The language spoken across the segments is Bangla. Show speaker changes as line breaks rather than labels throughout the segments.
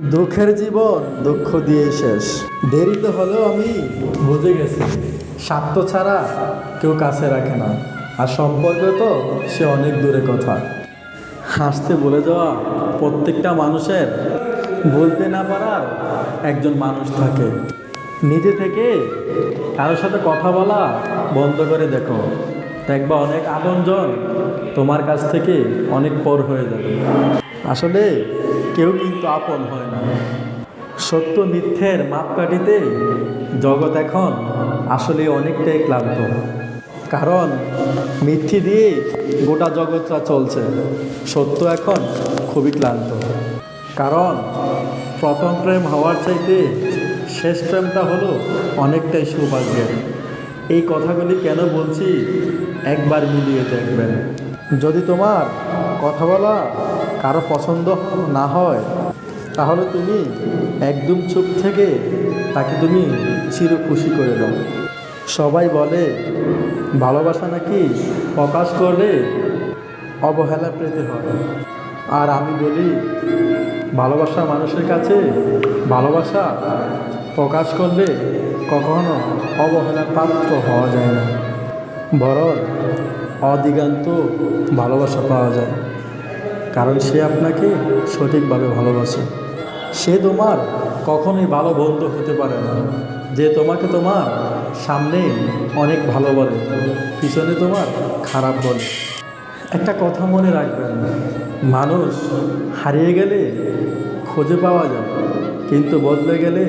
দুঃখের জীবন দুঃখ দিয়ে শেষ। দেরিতে হলেও আমি বুঝে গেছি, স্বার্থ ছাড়া কেউ কাছে রাখে না, আর সম্পর্ক তো সে অনেক দূরে কথা। হাসতে বলে যাওয়া প্রত্যেকটা মানুষের বলতে না পারার একজন মানুষ থাকে। নিজে থেকে কারোর সাথে কথা বলা বন্ধ করে দেখো, দেখবা অনেক আপনজন তোমার কাছ থেকে অনেক পর হয়ে যাবে। আসলে কেউ কিন্তু আপন হয় না। সত্য মিথ্যের মাপকাঠিতে জগৎ এখন আসলে অনেকটাই ক্লান্ত, কারণ মিথ্যে দিয়ে গোটা জগৎটা চলছে। সত্য এখন খুবই ক্লান্ত, কারণ প্রথম প্রেম হওয়ার চাইতে শেষ প্রেমটা হলো অনেকটাই সৌভাগ্যের। এই কথাগুলি কেন বলছি একবার মিলিয়ে দেখবেন। যদি তোমার কথা বলা কারো পছন্দ না হয়, তাহলে তুমি একদম চুপ থেকে তাকে তুমি চির খুশি করে দাও। সবাই বলে ভালোবাসা নাকি প্রকাশ করলে অবহেলা পেতে হয়, আর আমি বলি ভালোবাসা মানুষের কাছে ভালোবাসা প্রকাশ করলে কখনো অবহেলার পাত্র হওয়া যায় না, বরং অদিগান্ত ভালোবাসা পাওয়া যায়। কারণ সে আপনাকে সঠিকভাবে ভালোবাসে। সে তোমার কখনোই ভালো বন্ধু হতে পারে না, যে তোমাকে তোমার সামনে অনেক ভালো বলে, পিছনে তোমার খারাপ বলে। একটা কথা মনে রাখবেন, মানুষ হারিয়ে গেলে খুঁজে পাওয়া যায়, কিন্তু বদলে গেলে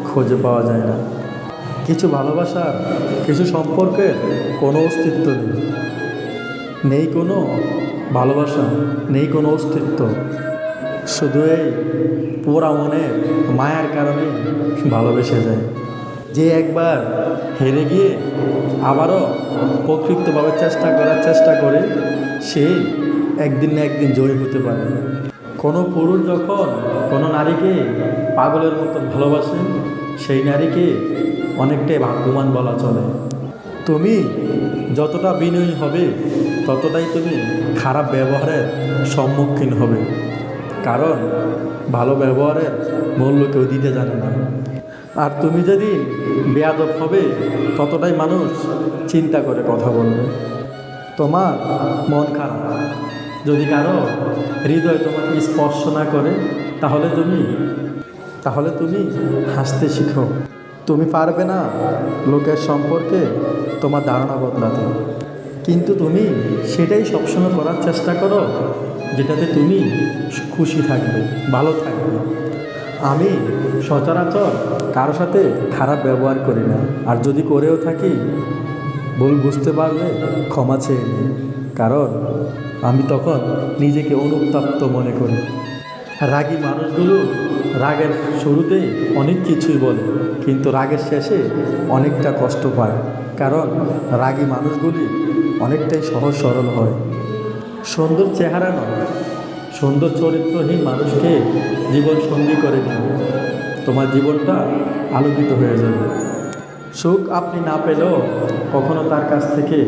খুঁজে পাওয়া যায় না। কিছু ভালোবাসার, কিছু সম্পর্কের কোনো অস্তিত্ব নেই, নেই কোনো ভালোবাসা, নেই কোনো অস্তিত্ব। শুধু এই পোড়া মনের মায়ার কারণে ভালোবেসে যায়। যে একবার হেরে গিয়ে আবারও প্রকৃতভাবে চেষ্টা করে, সে একদিন না একদিন জয়ী হতে পারে। কোনো পুরুষ যখন কোনো নারীকে পাগলের মতো ভালোবাসে, সেই নারীকে অনেকটাই ভাগ্যবান বলা চলে। তুমি যতটা বিনয়ী হবে, ততটাই তুমি খারাপ ব্যবহারের সম্মুখীন হবে, কারণ ভালো ব্যবহারের মূল্য কেউ দিতে জানে না। আর তুমি যদি বেয়াদব হবে, ততটাই মানুষ চিন্তা করে কথা বলবে। তোমার মন খারাপ যদি কারো হৃদয় তোমাকে স্পর্শ না করে, তাহলে তুমি হাসতে শিখো। তুমি পারবে না লোকের সম্পর্কে তোমার ধারণা বদলাতে, কিন্তু তুমি সেটাই সবসময় করার চেষ্টা করো যেটাতে তুমি খুশি থাকবে, ভালো থাকবে। আমি সচরাচর কারো সাথে খারাপ ব্যবহার করি না, আর যদি করেও থাকি ভুল বুঝতে পারলে ক্ষমা চেয়ে নিই, কারণ আমি তখন নিজেকে অনুতপ্ত মনে করি। রাগী মানুষগুলো রাগের শুরুতে অনেক কিছুই বলে, কিন্তু রাগের শেষে অনেকটা কষ্ট পায়, কারণ রাগী মানুষগুলি অনেকটাই সহজ সরল হয়। সুন্দর চেহারা নয়, সুন্দর চরিত্রহীন মানুষকে জীবন সঙ্গী করে দিন, তোমার জীবনটা আলোকিত হয়ে যাবে। সুখ আপনি না পেলেও কখনো তার কাছ থেকে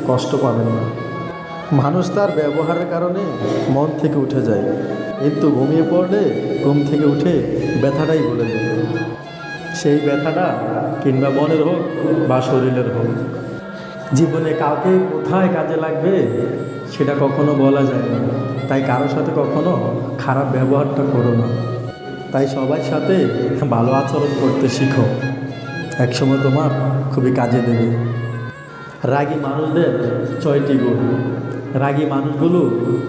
কষ্ট পাবেন না। মানুষ তার ব্যবহারের কারণে মন থেকে উঠে যায়, কিন্তু ঘুমিয়ে পড়লে ঘুম থেকে উঠে ব্যথাটাই ভুলে যায়। সেই ব্যথাটা কিংবা মনের হোক বা শরীরের হোক, জীবনে কাউকে কোথায় কাজে লাগবে সেটা কখনো বলা যায় না। তাই কারোর সাথে কখনো খারাপ ব্যবহারটা করো না। তাই সবার সাথে ভালো আচরণ করতে শিখো, একসময় তোমার খুবই কাজে দেবে। রাগী মানুষদের 6টি গুণ। রাগী মানুষগুলো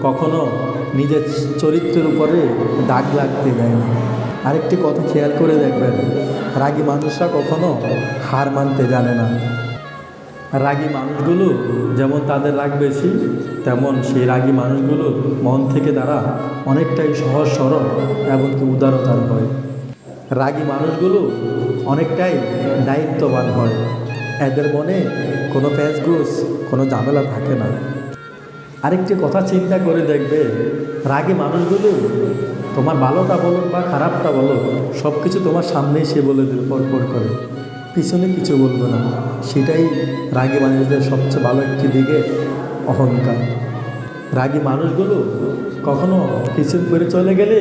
কখনো নিজের চরিত্রের উপরে দাগ লাগতে দেয় না। আরেকটি কথা খেয়াল করে দেখবেন, রাগী মানুষরা কখনো হার মানতে জানে না। রাগী মানুষগুলো যেমন তাদের রাগ বেশি, তেমন সেই রাগী মানুষগুলো মন থেকে তারা অনেকটাই সহজ সরল এমনকি উদারতার হয়। রাগী মানুষগুলো অনেকটাই দায়িত্ববান হয়, এদের মনে কোনো প্যাঁচগোছ, কোনো ঝামেলা থাকে না। আরেকটি কথা চিন্তা করে দেখবে, রাগী মানুষগুলো তোমার ভালোটা বলো বা খারাপটা বলো, সব কিছু তোমার সামনেই সে বলে দেবে পরপর করে, পিছনে কিছু বলবে না। সেটাই রাগী মানুষদের সবচেয়ে ভালো একটি দিকে অহংকার। রাগী মানুষগুলো কখনো কিছু করে চলে গেলে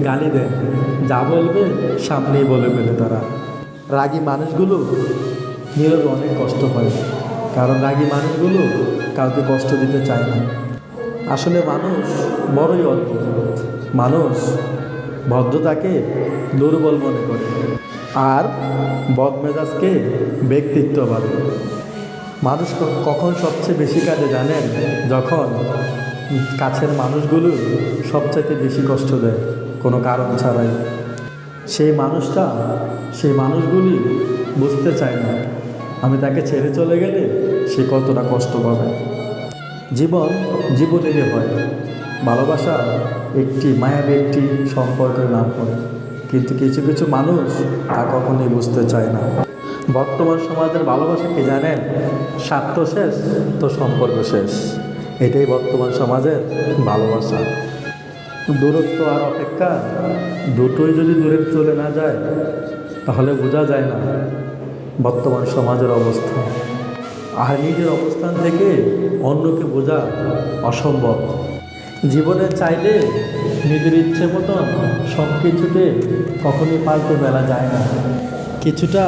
গালি দেয়, যা বলবে সামনেই বলে ফেলে তারা। রাগী মানুষগুলো নীরবে অনেক কষ্ট হয়, কারণ রাগী মানুষগুলো কাউকে কষ্ট দিতে চায় না। আসলে মানুষ বড়ই অদ্ভুত। মানুষ ভদ্রতাকে দুর্বল মনে করে, আর বদমেজাজকে ব্যক্তিত্ব ভাবে। মানুষ কখন সবচেয়ে বেশি কাঁদে জানেন? যখন কাছের মানুষগুলো সবচাইতে বেশি কষ্ট দেয় কোনো কারণ ছাড়াই। সেই মানুষগুলি বুঝতে চায় না আমি তাকে ছেড়ে চলে গেলে সে কতটা কষ্ট পাবে। জীবনেরই হয়, ভালোবাসা একটি মায়াবী একটি সম্পর্কের নাম করে, কিন্তু কিছু কিছু মানুষ তা কখনোই বুঝতে চায় না। বর্তমান সমাজের ভালোবাসা কি জানেন? স্বার্থ শেষ তো সম্পর্ক শেষ। এটাই বর্তমান সমাজের ভালোবাসা। দূরত্ব আর অপেক্ষা দুটোই যদি দূরে চলে না যায়, তাহলে বোঝা যায় না বর্তমান সমাজের অবস্থা। আর নিজের অবস্থান থেকে অন্যকে বোঝা অসম্ভব। জীবনে চাইলে নিজের ইচ্ছে মতন সব কিছুতে কখনই পাল্টে ফেলা যায় না। কিছুটা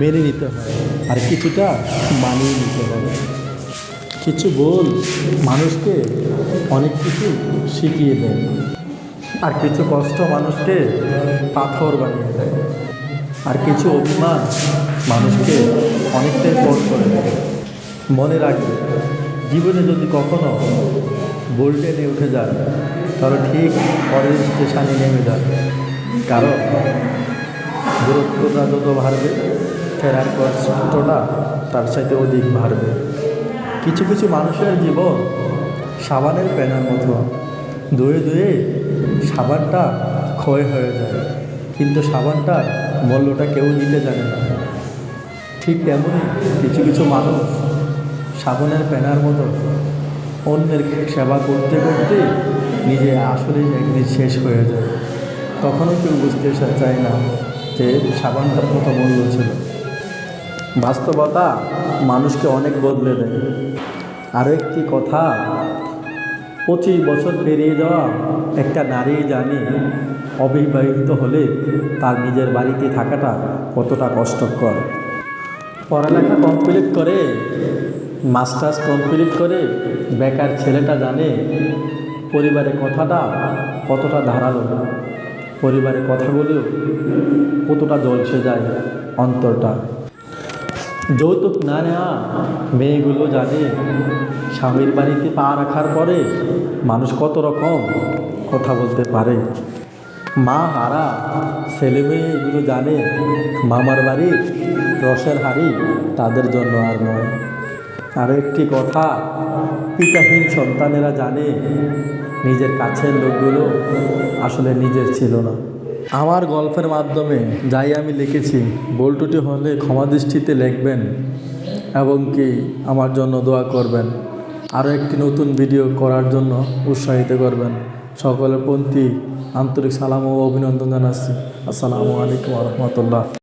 মেনে নিতে হয়, আর কিছুটা মানিয়ে নিতে হবে। কিছু ভুল মানুষকে অনেক কিছু শিখিয়ে দেয়, আর কিছু কষ্ট মানুষকে পাথর বানিয়ে দেয়, আর কিছু অভিমান মানুষকে অনেকটাই পথ করে দেয়। মনে রাখবে, জীবনে যদি কখনো বোল্টেনে উঠে যায়, তাহলে ঠিক পরের স্টেশনে নেমে যাবে। কারণ দূরত্বটা যত বাড়বে, ফেরার কষ্টটা তার সাথে অধিক বাড়বে। কিছু কিছু মানুষের জীবন সাবানের পেনার মতো, ধুয়ে ধুয়ে সাবানটা ক্ষয় হয়ে যায়, কিন্তু সাবানটার মূল্যটা কেউ দিতে জানে না। ঠিক তেমনই কিছু কিছু মানুষ সাবানের পেনার মতো, অন্যের সেবা করতে করতে নিজে আসলেই একদিন শেষ হয়ে যায়। তখনও কেউ বুঝতে চায় না যে সাবানটার কত মূল্য ছিল। বাস্তবতা মানুষকে অনেক বদলে দেয়। আরও একটি কথা, 25 বছর পেরিয়ে যাওয়া একটা নারী জানে অবিবাহিত হলে তার নিজের বাড়িতে থাকাটা কতটা কষ্টকর। পড়ালেখা কমপ্লিট করে, মাস্টার্স কমপ্লিট করে বেকার ছেলেটা জানে পরিবারের কথাটা কতটা ধারালো, পরিবারের কথাগুলো কতটা জলসে যায় অন্তরটা। যৌতুক না নেওয়া মেয়েগুলো জানে স্বামীর বাড়িতে পা রাখার পরে মানুষ কত রকম কথা বলতে পারে। মা হারা ছেলে মেয়ে এগুলো জানে মামার বাড়ির রসের হাঁড়ি তাদের জন্য আর নয়। আর একটি কথা, পিতাহীন সন্তানেরা জানে নিজের কাছের লোকগুলো আসলে নিজের ছিল না। আমার গল্পের মাধ্যমে যাই আমি লিখেছি, ভুল ত্রুটি হলে ক্ষমা দৃষ্টিতে লিখবেন এবং কি আমার জন্য দোয়া করবেন। আরও একটি নতুন ভিডিও করার জন্য উৎসাহিত করবেন। সকলের প্রতি আন্তরিক সালাম ও অভিনন্দন জানাচ্ছি। আসসালামু আলাইকুম ওয়া রাহমাতুল্লাহ।